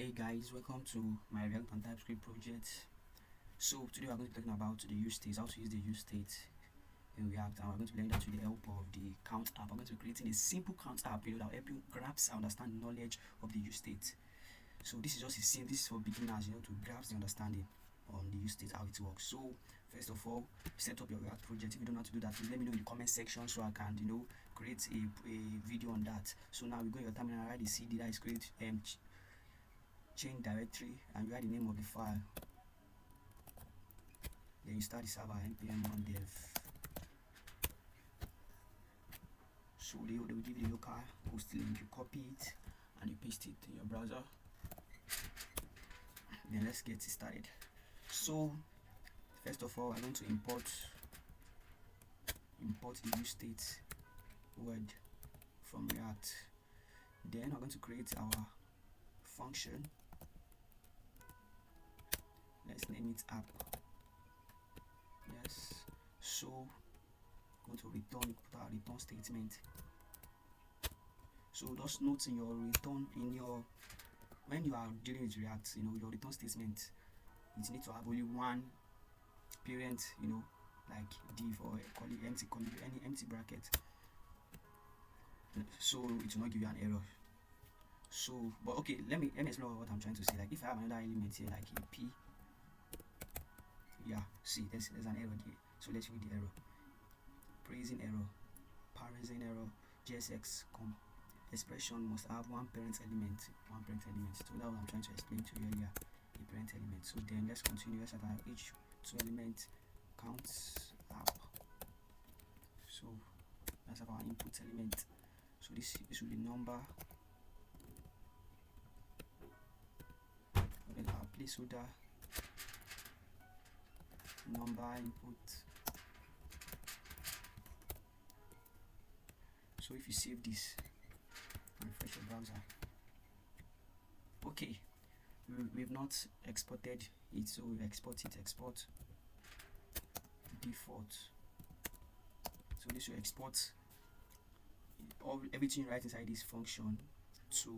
Hey guys, welcome to my React and TypeScript project. So today we're going to be talking about the use state, how to use the use state in React, and we're going to learn that with the help of the count app. I'm going to be creating a simple count app that will help you grasp and understand the knowledge of the use state. So this is just a sim. This is for beginners, to grasp the understanding on the use state, how it works. So first of all, set up your React project. If you don't know how to do that, please let me know in the comment section so I can create a video on that. So now we go to your terminal, write the cd that is create change directory, and you write the name of the file. Then you start the server npm run dev. So they will give you the local host link. You copy it and you paste it in your browser. Then let's get it started. So first of all, I'm going to import the use state word from React. Then we're going to create our function. Let's name it app. Yes. So I'm going to return, put our return statement. So just note in your return, when you are dealing with React, your return statement, it needs to have only one parent, like div or empty any empty bracket. So it will not give you an error. So, but okay, let me explain what I'm trying to say. Like if I have another element here, like a p. Yeah, see, there's an error there. So let's read the error. Praising error, parsing error, JSX expression must have one parent element. So that's what I'm trying to explain to you earlier. A parent element. So then let's continue. Let's add each two element counts app. So that's our input element. So this will be number. Then our placeholder. Number input. So if you save this and refresh your browser, okay, we've not exported it, so we export default. So this will export everything right inside this function to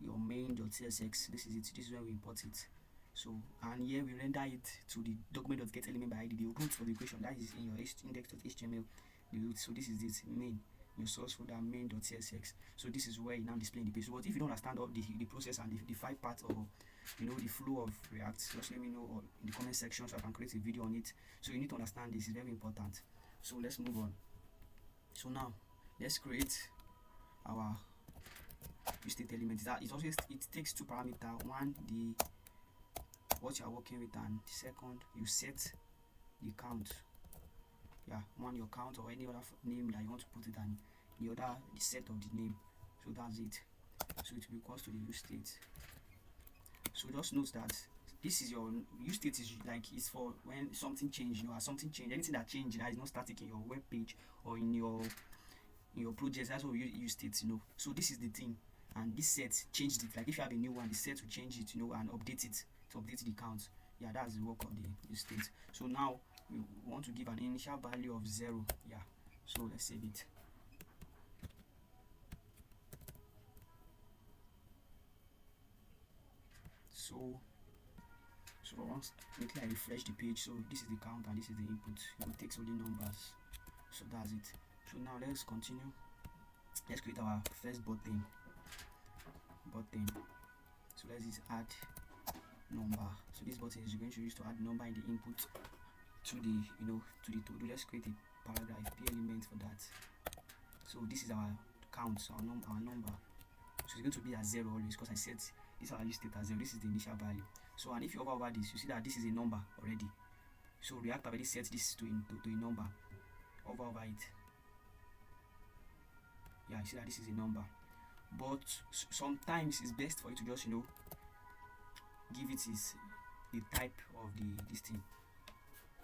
your main.csx. This is it. This is where we import it. So, and here we render it to the document.getElement by ID, the root of the equation that is in your index.html, the root. So this is this main, your source folder main.csx. So this is where you now display the page. So, but if you don't understand all the process and the 5 parts or the flow of React, just let me know in the comment section so I can create a video on it. So you need to understand this, is very important. So let's move on. So now let's create our useState element. It takes 2 parameters. One, what you are working with, and the second, you set the count. Yeah, one, your count or any other name that you want to put it, and the other, the set of the name. So that's it. So it will be equals to the useState. So just note that this is your useState is like it's for when something changes, as something change, anything that changes that is not static in your web page or in your project. That's what we use state. So this is the thing, and this set changed it. Like if you have a new one, the set will change it, and update it to update the count. Yeah, that's the work of the state. So now we want to give an initial value of 0. Yeah, so let's save it. So once I refresh the page, so this is the count and this is the input. It takes only numbers. So that's it. So now let's continue. Let's create our first button. So let's just add number. So this button is going to use to add number in the input to the to the to-do. Let's create a paragraph p element for that. So this is our count, so our number. So it's going to be at 0 always because I set this our use state as 0. This is the initial value. So, and if you hover over this, you see that this is a number already. So React already set this to a number. Hover over it. Yeah, you see that this is a number. But sometimes it's best for you to just give it the type of this thing,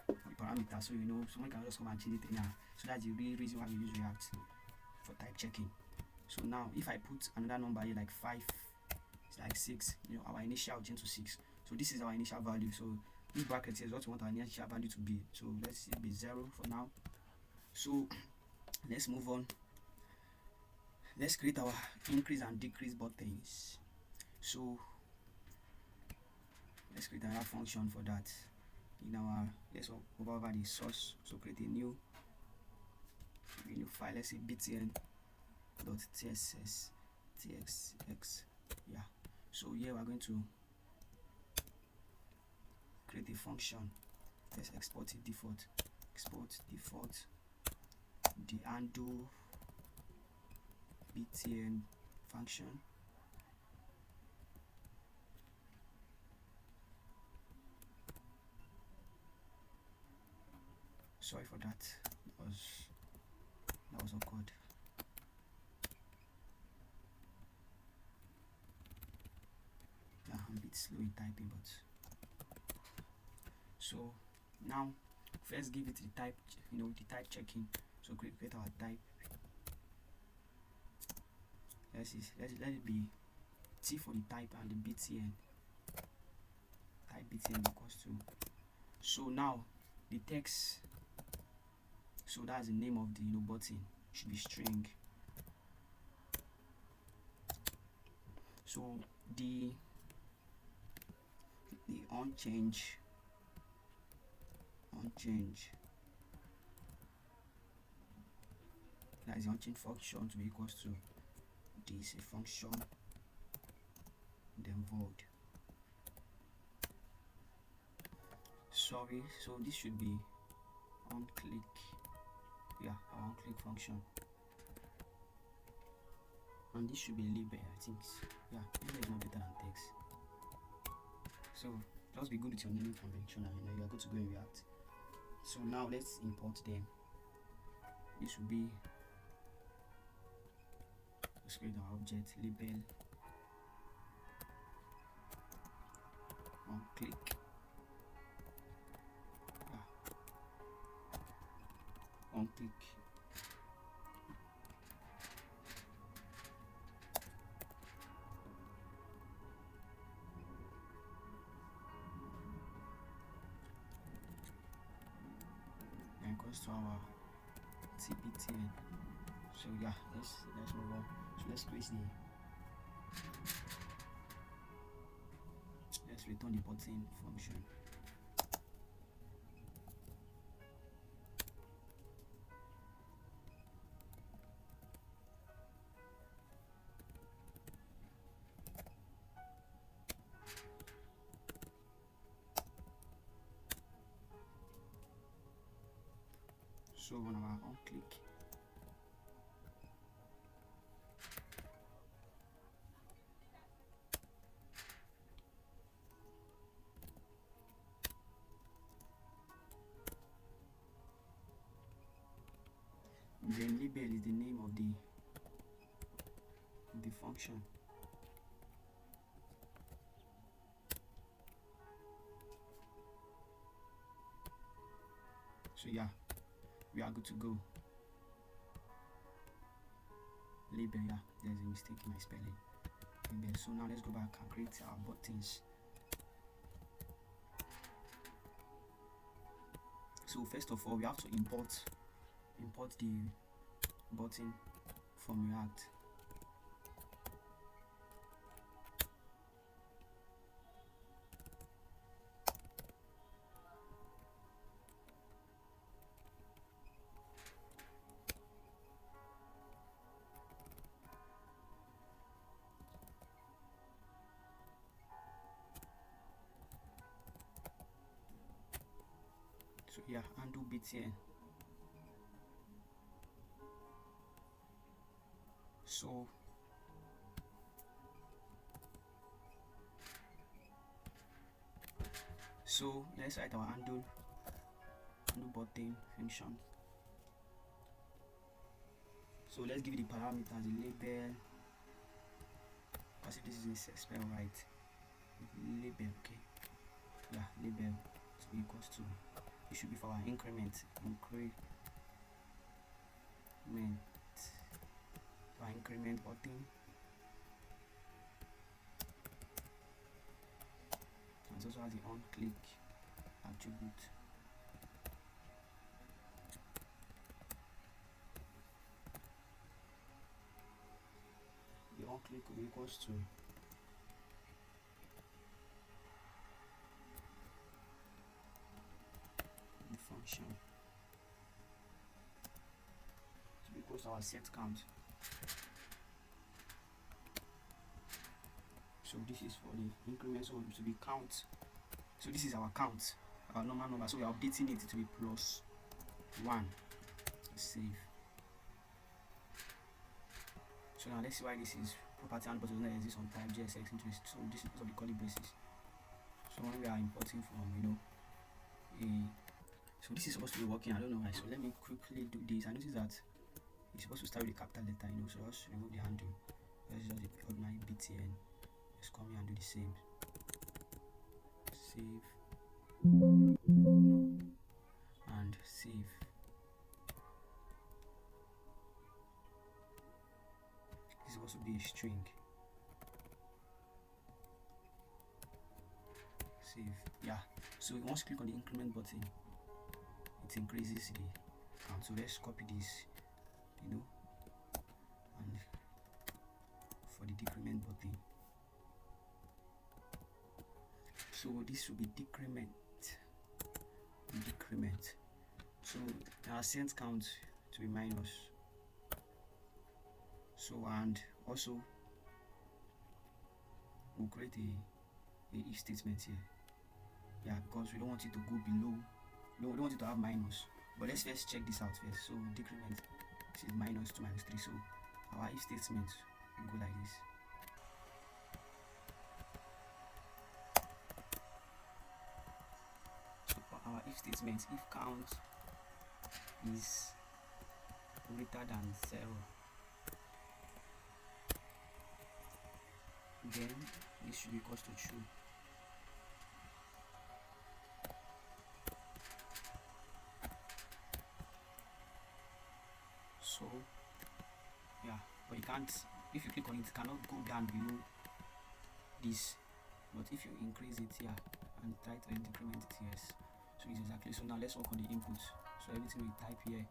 the parameter, so someone can just come and change it now. So that's the real reason why we use React for type checking. So now if I put another number here like 5, it's like 6, our initial will change to 6. So this is our initial value. So this bracket here is what we want our initial value to be. So let's be 0 for now. So let's move on. Let's create our increase and decrease buttons. So let's create another function for that. In our, let's hover over the source, so create a new file. Let's say btn.tss txx. Yeah, so here we're going to create a function. Let's export it default. Export default the undo btn function. Sorry for that. That was awkward. Yeah, I'm a bit slow in typing, but so now first give it the type, the type checking. So create our type. Let it be T for the type and the btn. Type btn equals to. So now the text. So that's the name of the button. Should be string. So the unchange that is the unchange function to be equals to this function, then void. Sorry, so this should be onClick. Yeah, our onClick function, and this should be label. I think, yeah, label is not better than text. So just be good with your naming convention, and you are good to go in React. So now let's import them. This will be, let's create our object label onClick. Yeah, onClick. Equals to our tbtn. So yeah, let's move on. So let's return the button function. So on our onClick, then label is the name of the function. So yeah, we are good to go. Label, yeah, there's a mistake in my spelling. Label. So now let's go back and create our buttons. So first of all, we have to import the button from React. So yeah, undo btn. So let's write our undo button function. So let's give it the parameters, the label. As if this is a spell right. Label, okay. Yeah, label to be equals to. It should be for our increment. Our increment button. And also has the onClick attribute. The onClick will be equals to function to be equals to our set count. So this is for the increment, so to be count. So this is our count, our normal number. So we are updating it to be plus 1. Save. So now let's see why this is property and but does not exist on type JSX interest. So this is because of the curly braces. So when we are importing from so this is supposed to be working. I don't know why. So let me quickly do this. I notice that it's supposed to start with a capital letter, so just remove the handle. Let's just the ordinary btn. Let's come here and do the same. Save and save. This is supposed to be a string. Save. Yeah. So once you click on the increment button, it increases the count. So let's copy this, and for the decrement button. So this will be decrement. So our cent count to be minus. So and also we'll create a if statement here. Yeah, because we don't want it to go below. We don't want it to have minus. But let's first check this out first. So decrement, this is minus 2 minus 3. So our if statement will go like this. So for our if statement, if count is greater than 0, then this should be equal to true. So yeah, but you can't, if you click on it, cannot go down below this, but if you increase it here and try to decrement it, yes, so it's exactly. So now let's work on the input. So everything we type here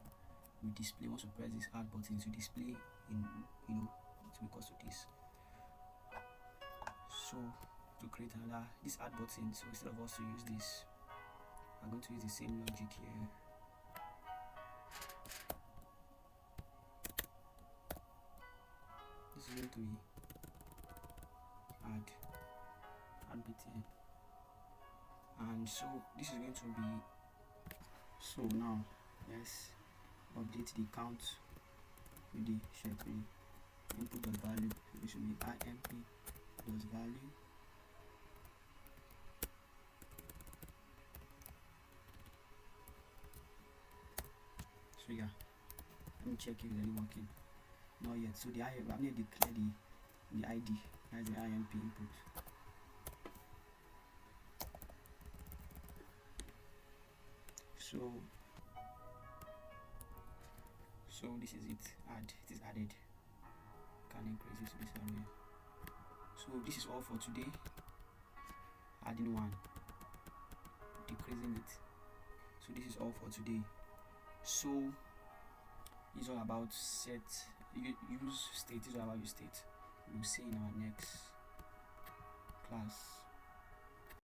we display. Once we press this add button to display in to be equal to this. So to create another this add button, so instead of us to use this, I'm going to use the same logic here. This is going to be add button, and so this is going to be. So now let's update the count with the input dot value. It should be imp dot value. So yeah, let me check if it's really working. Not yet. So the I'm going to declare the ID as the imp input. So this is it. It is added. Can increase it to this area. So this is all for today. Adding one, decreasing it. So this is all for today. So it's all about use state. It's all about use state. We'll see in our next class.